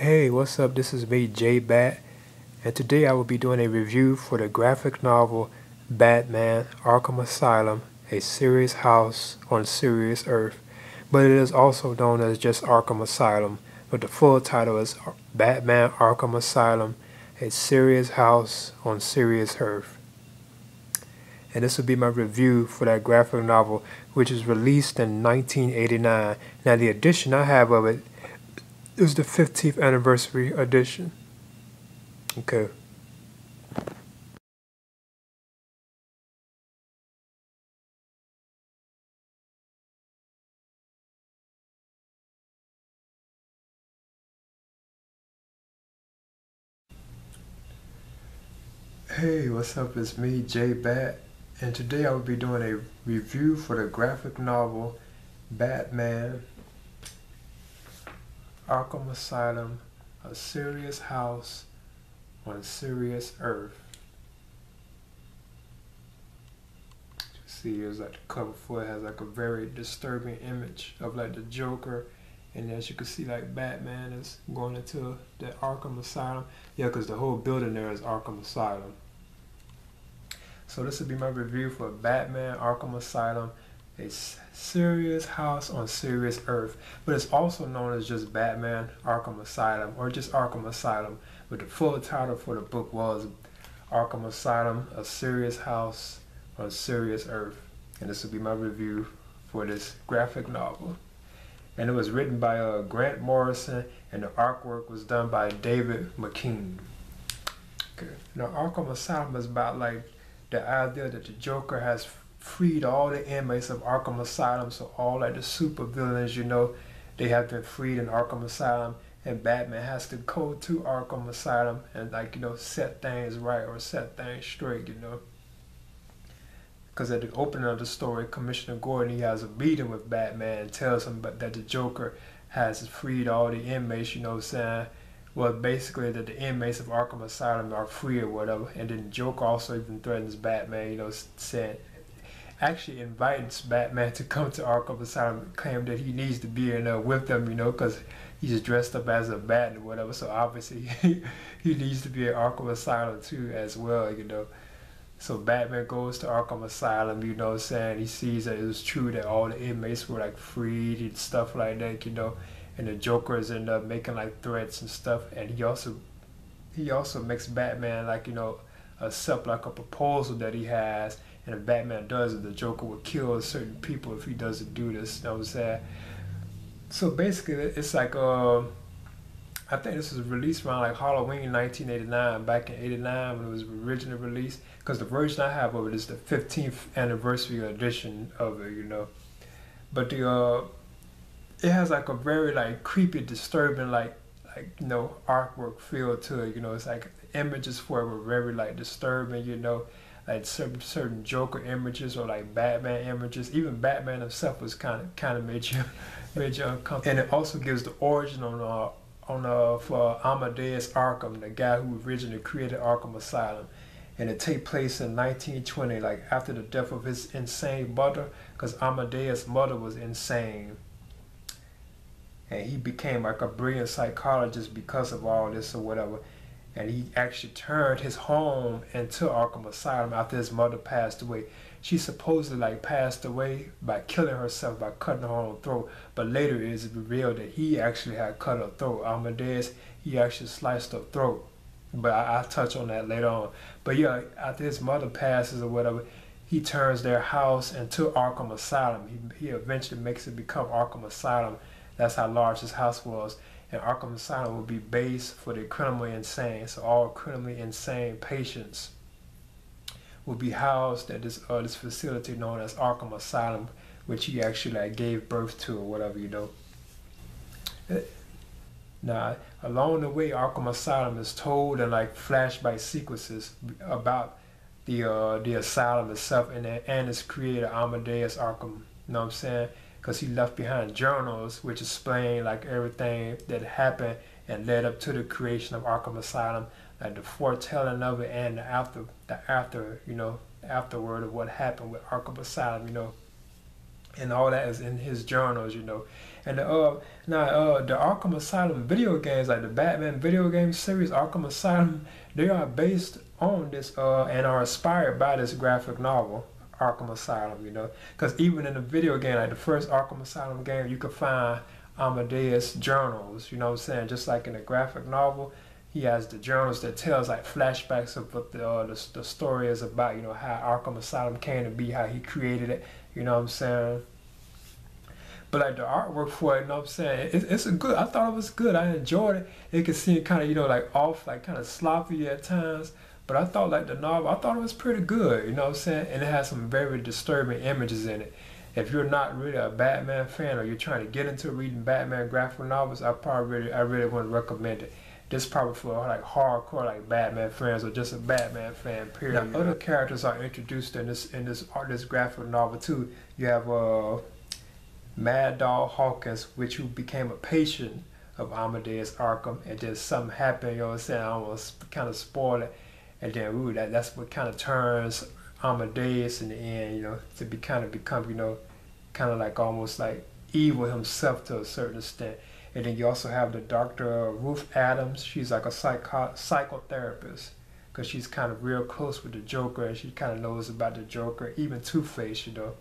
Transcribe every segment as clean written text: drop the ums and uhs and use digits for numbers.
Hey, what's up? This is me, JBAT, and today I will be doing a review for the graphic novel Batman Arkham Asylum, a serious house on serious earth, but it is also known as just Arkham Asylum, but the full title is Batman Arkham Asylum, a serious house on serious earth. And this will be my review for that graphic novel, which was released in 1989. Now, the edition I have of it is the 15th anniversary edition. Okay. Hey, what's up? It's me, JBAT, and today I will be doing a review for the graphic novel Batman Arkham Asylum, a serious house on serious earth. See, here's like the cover for it. Has like a very disturbing image of like the Joker, and as you can see, like Batman is going into the Arkham Asylum. Yeah, because the whole building there is Arkham Asylum. So this will be my review for Batman Arkham Asylum, a serious house on serious earth. But it's also known as just Batman Arkham Asylum or just Arkham Asylum. But the full title for the book was Arkham Asylum, a serious house on serious earth. And this will be my review for this graphic novel. And it was written by Grant Morrison, and the artwork was done by David McKean. Okay. Now Arkham Asylum is about like the idea that the Joker has freed all the inmates of Arkham Asylum, so all like the super villains, they have been freed in Arkham Asylum, and Batman has to go to Arkham Asylum and set things right or set things straight, Because at the opening of the story, Commissioner Gordon, he has a meeting with Batman and tells him that the Joker has freed all the inmates, saying, well, basically that the inmates of Arkham Asylum are free or whatever. And then the Joker also even threatens Batman, saying, actually invites Batman to come to Arkham Asylum, claim that he needs to be in there with them, because he's dressed up as a bat or whatever. So obviously he needs to be at Arkham Asylum too as well, So Batman goes to Arkham Asylum, saying he sees that it was true that all the inmates were like freed and stuff like that, and the Joker is end up making like threats and stuff, and he also makes Batman accept like a proposal that he has, and if Batman does it, the Joker will kill certain people if he doesn't do this. You know what I'm saying? So basically, it's like I think this was released around like Halloween 1989, back in '89 when it was originally released. Because the version I have of it is the 15th anniversary edition of it, But the it has like a very like creepy, disturbing artwork feel to it. It's like the images for it were very like disturbing. Like certain Joker images or like Batman images. Even Batman himself was kind of made you uncomfortable. And it also gives the origin for Amadeus Arkham, the guy who originally created Arkham Asylum. And it take place in 1920, like after the death of his insane mother, because Amadeus' mother was insane. And he became like a brilliant psychologist because of all this or whatever. And he actually turned his home into Arkham Asylum after his mother passed away. She supposedly passed away by killing herself, by cutting her own throat. But later it is revealed that he actually had cut her throat. Amadeus, he actually sliced her throat. But I'll touch on that later on. But yeah, after his mother passes or whatever, he turns their house into Arkham Asylum. He eventually makes it become Arkham Asylum. That's how large his house was. And Arkham Asylum will be base for the criminally insane. So all criminally insane patients will be housed at this facility known as Arkham Asylum, which he actually gave birth to or whatever, Now, along the way, Arkham Asylum is told in flashback sequences about the asylum itself and its creator Amadeus Arkham. You know what I'm saying? Because he left behind journals which explain everything that happened and led up to the creation of Arkham Asylum, like the foretelling of it and the afterword of what happened with Arkham Asylum. and all that is in his journals, you know. And the Arkham Asylum video games, like the Batman video game series, Arkham Asylum, they are based on this and are inspired by this graphic novel, Arkham Asylum, you know. Because even in the video game, like the first Arkham Asylum game, you could find Amadeus journals, you know what I'm saying? Just like in the graphic novel, he has the journals that tells like flashbacks of what the story is about, you know, how Arkham Asylum came to be, how he created it, you know what I'm saying? But like the artwork for it, you know what I'm saying? It's a good. I thought it was good. I enjoyed it. It could seem kind of, you know, like off, like kind of sloppy at times. But I thought like the novel, I thought it was pretty good. You know what I'm saying? And it has some very disturbing images in it. If you're not really a Batman fan or you're trying to get into reading Batman graphic novels, I really want to recommend it. This probably for like hardcore like Batman fans or just a Batman fan. Period. Now, other characters are introduced in this graphic novel too. You have Mad Dog Hawkins, which who became a patient of Amadeus Arkham, and then something happened, you know what I'm saying? I almost kind of spoil it, and then that's what kind of turns Amadeus in the end, you know, to become, you know, kind of like almost like evil himself to a certain extent. And then you also have the Dr. Ruth Adams. She's like a psychotherapist, because she's kind of real close with the Joker, and she kind of knows about the Joker, even Two-Face, you know.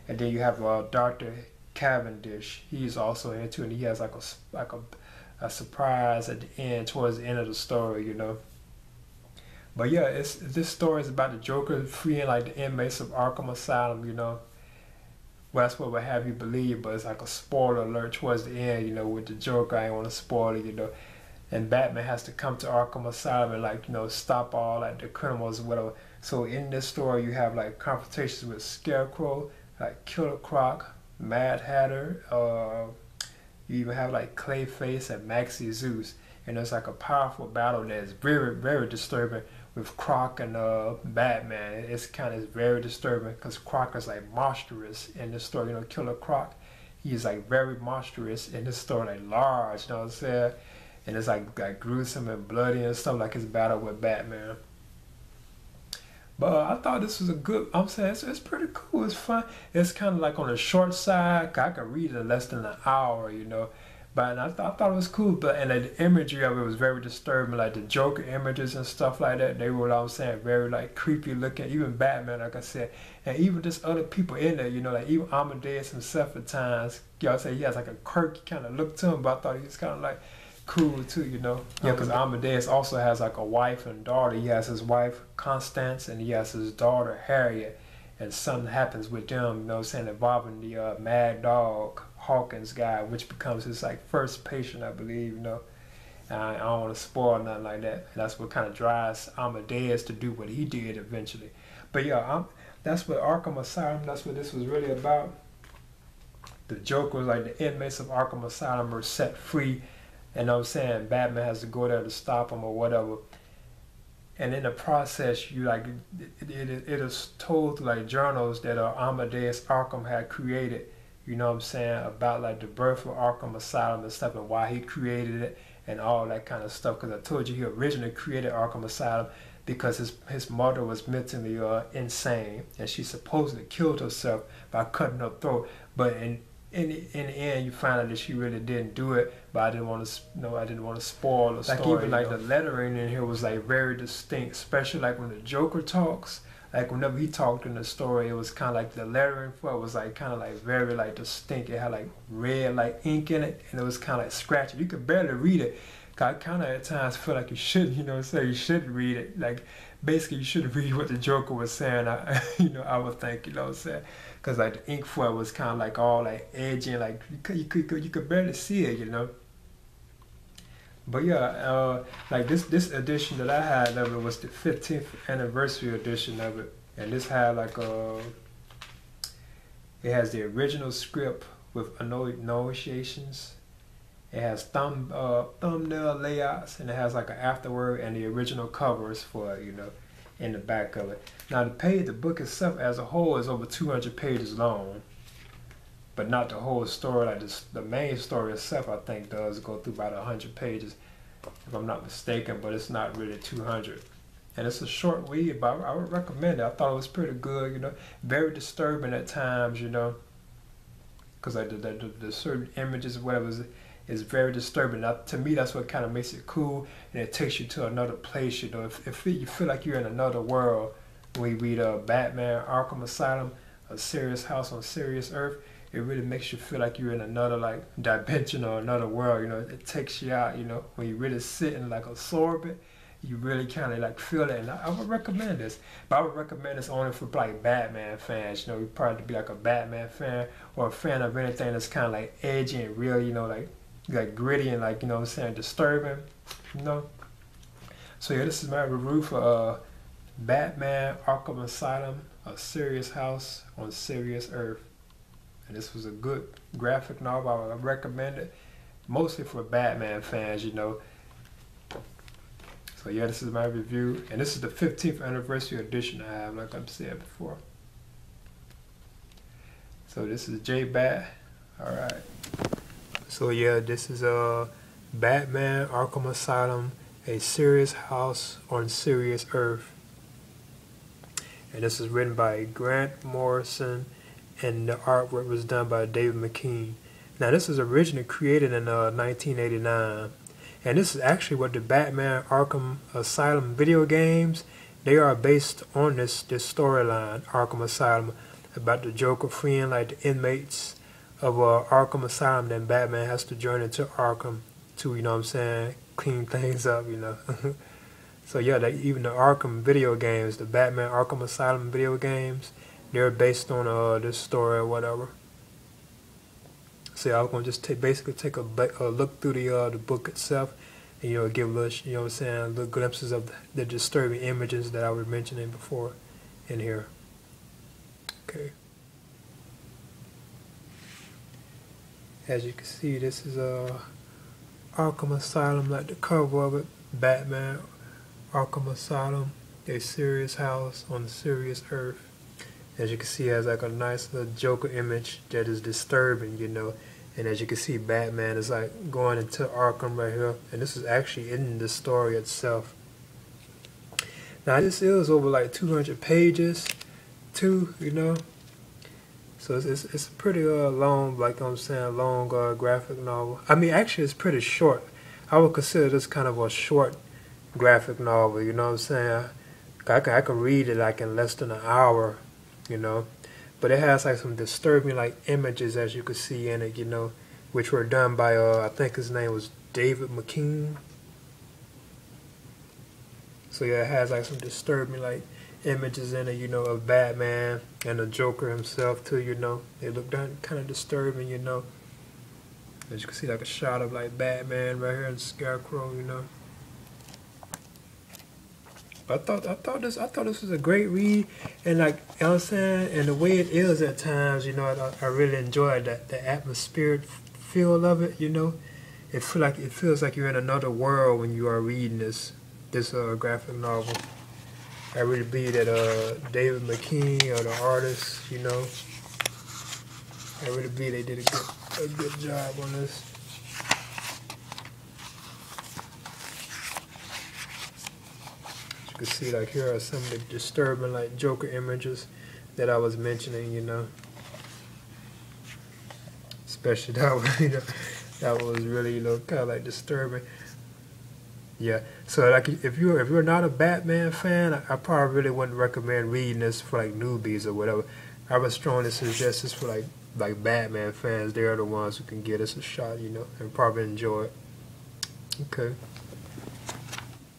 And then you have Dr. Cavendish. He's also in it too, and he has like a surprise at the end, towards the end of the story, you know. But yeah, this story is about the Joker freeing like the inmates of Arkham Asylum, you know. Well, that's what would have you believe, but it's like a spoiler alert towards the end, you know, with the Joker. I ain't want to spoil it, you know. And Batman has to come to Arkham Asylum and like, you know, stop all like the criminals or whatever. So in this story, you have like confrontations with Scarecrow, like Killer Croc, Mad Hatter. You even have like Clayface and Maxie Zeus, and it's like a powerful battle that is very disturbing with Croc and Batman. It's very disturbing because Croc is like monstrous in this story. You know, Killer Croc, he's like very monstrous in this story, like large. You know what I'm saying? And it's like gruesome and bloody and stuff, like his battle with Batman. But I thought this was a good, I'm saying it's pretty cool, it's fun. It's kind of like on the short side, I could read it in less than an hour, you know. But I thought it was cool, but and like, the imagery of it was very disturbing, like the Joker images and stuff like that. They were, I'm saying, very like creepy looking, even Batman, like I said. And even just other people in there, you know, like even Amadeus himself at times, y'all say he has like a quirky kind of look to him, but I thought he was kind of like cool too, you know. Yeah, because Amadeus also has like a wife and daughter. He has his wife Constance, and he has his daughter Harriet, and something happens with them, you know what I'm saying, involving the Mad Dog Hawkins guy, which becomes his like first patient, I believe, you know. I don't want to spoil nothing like that. And that's what kind of drives Amadeus to do what he did eventually. But yeah, that's what Arkham Asylum, that's what this was really about. The Joker, like the inmates of Arkham Asylum, are set free. And I'm saying Batman has to go there to stop him or whatever. And in the process, you like it is told like journals that Amadeus Arkham had created. You know what I'm saying, about like the birth of Arkham Asylum and stuff, and why he created it and all that kind of stuff. Because I told you he originally created Arkham Asylum because his mother was mentally insane, and she supposedly killed herself by cutting her throat. But in the end, you find out that she really didn't do it, but I didn't want to spoil the story. Like even like the lettering in here was like very distinct, especially like when the Joker talks. Like whenever he talked in the story, it was kind of like the lettering for it was like kind of like very like distinct. It had like red like ink in it, and it was kind of like scratchy. You could barely read it. I kind of at times feel like you should, you know, say you shouldn't read it. Like basically you should read what the Joker was saying. I would think, you know what I'm saying. Because like the ink for it was kind of like all like edgy, and like you could barely see it, you know. But yeah, like this edition that I had of it was the 15th anniversary edition of it, and this had like it has the original script with negotiations. It has thumbnail layouts, and it has like an afterword and the original covers for it, you know, in the back of it. Now the book itself as a whole is over 200 pages long, but not the whole story. Like the main story itself, I think, does go through about 100 pages, if I'm not mistaken, but it's not really 200. And it's a short read, but I would recommend it. I thought it was pretty good, you know, very disturbing at times, you know. because like the certain images or whatever is very disturbing. Now, to me, that's what kind of makes it cool, and it takes you to another place. You know, if you feel like you're in another world when you read Batman Arkham Asylum, A Serious House on Serious Earth, it really makes you feel like you're in another like dimension or another world. You know, it takes you out. You know, when you really sit and like absorb it, you really kind of like feel it. And I would recommend this, but I would recommend this only for like Batman fans. You know, you probably be like a Batman fan or a fan of anything that's kind of like edgy and real. You know, like gritty and like, you know what I'm saying, disturbing. You know. So yeah, this is my review for Batman Arkham Asylum, A Serious House on Serious Earth. And this was a good graphic novel. I would recommend it, mostly for Batman fans, you know. So yeah, this is my review, and this is the 15th anniversary edition I have, like I've said before. So this is JBAT. All right. So yeah, this is Batman Arkham Asylum, A Serious House on Serious Earth. And this is written by Grant Morrison, and the artwork was done by David McKean. Now this was originally created in 1989, and this is actually what the Batman Arkham Asylum video games, they are based on this storyline, Arkham Asylum, about the Joker freeing like the inmates of Arkham Asylum. Then Batman has to join into Arkham to, you know what I'm saying, clean things up, you know. So yeah, even the Arkham video games, the Batman Arkham Asylum video games, they're based on this story or whatever. So yeah, I'm gonna just basically take a look through the book itself, and, you know, give a little, you know what I'm saying, little glimpses of the disturbing images that I was mentioning before in here. Okay. As you can see, this is Arkham Asylum, like the cover of it, Batman Arkham Asylum, A Serious House on the Serious Earth. As you can see, it has like a nice little Joker image that is disturbing, you know. And as you can see, Batman is like going into Arkham right here. And this is actually in the story itself. Now this is over like 200 pages too, you know. So it's a pretty long, like I'm saying, long graphic novel. I mean, actually it's pretty short. I would consider this kind of a short graphic novel, you know what I'm saying. I can read it like in less than an hour, you know. But it has like some disturbing like images, as you can see in it, you know, which were done by I think his name was David McKean. So yeah, it has like some disturbing like images in it, you know, of Batman and the Joker himself too, you know. They look kind of disturbing, you know. As you can see, like a shot of like Batman right here and Scarecrow, you know. I thought this was a great read, and like, you know what I'm saying, and the way it is at times, you know, I really enjoy the atmospheric feel of it, you know. It feels like you're in another world when you are reading this graphic novel. I really believe that David McKean, or the artist, you know, I really believe they did a good job on this. You can see, like, here are some of the disturbing like Joker images that I was mentioning, you know. Especially that one, you know, that was really, you know, kind of like disturbing. Yeah, so like if you're not a Batman fan, I probably really wouldn't recommend reading this for like newbies or whatever. I would strongly suggest this for like Batman fans. They are the ones who can give this a shot, you know, and probably enjoy it. Okay.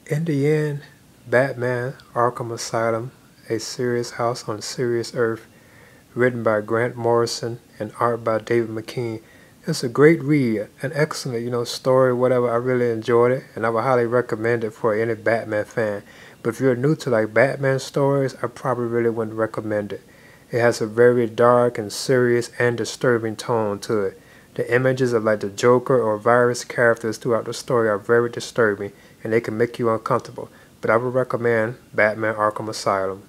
In the end, Batman Arkham Asylum, A Serious House on Serious Earth, written by Grant Morrison and art by David McKean. It's a great read, an excellent, you know, story, whatever. I really enjoyed it, and I would highly recommend it for any Batman fan. But if you're new to like Batman stories, I probably really wouldn't recommend it. It has a very dark and serious and disturbing tone to it. The images of like the Joker or various characters throughout the story are very disturbing, and they can make you uncomfortable. But I would recommend Batman Arkham Asylum.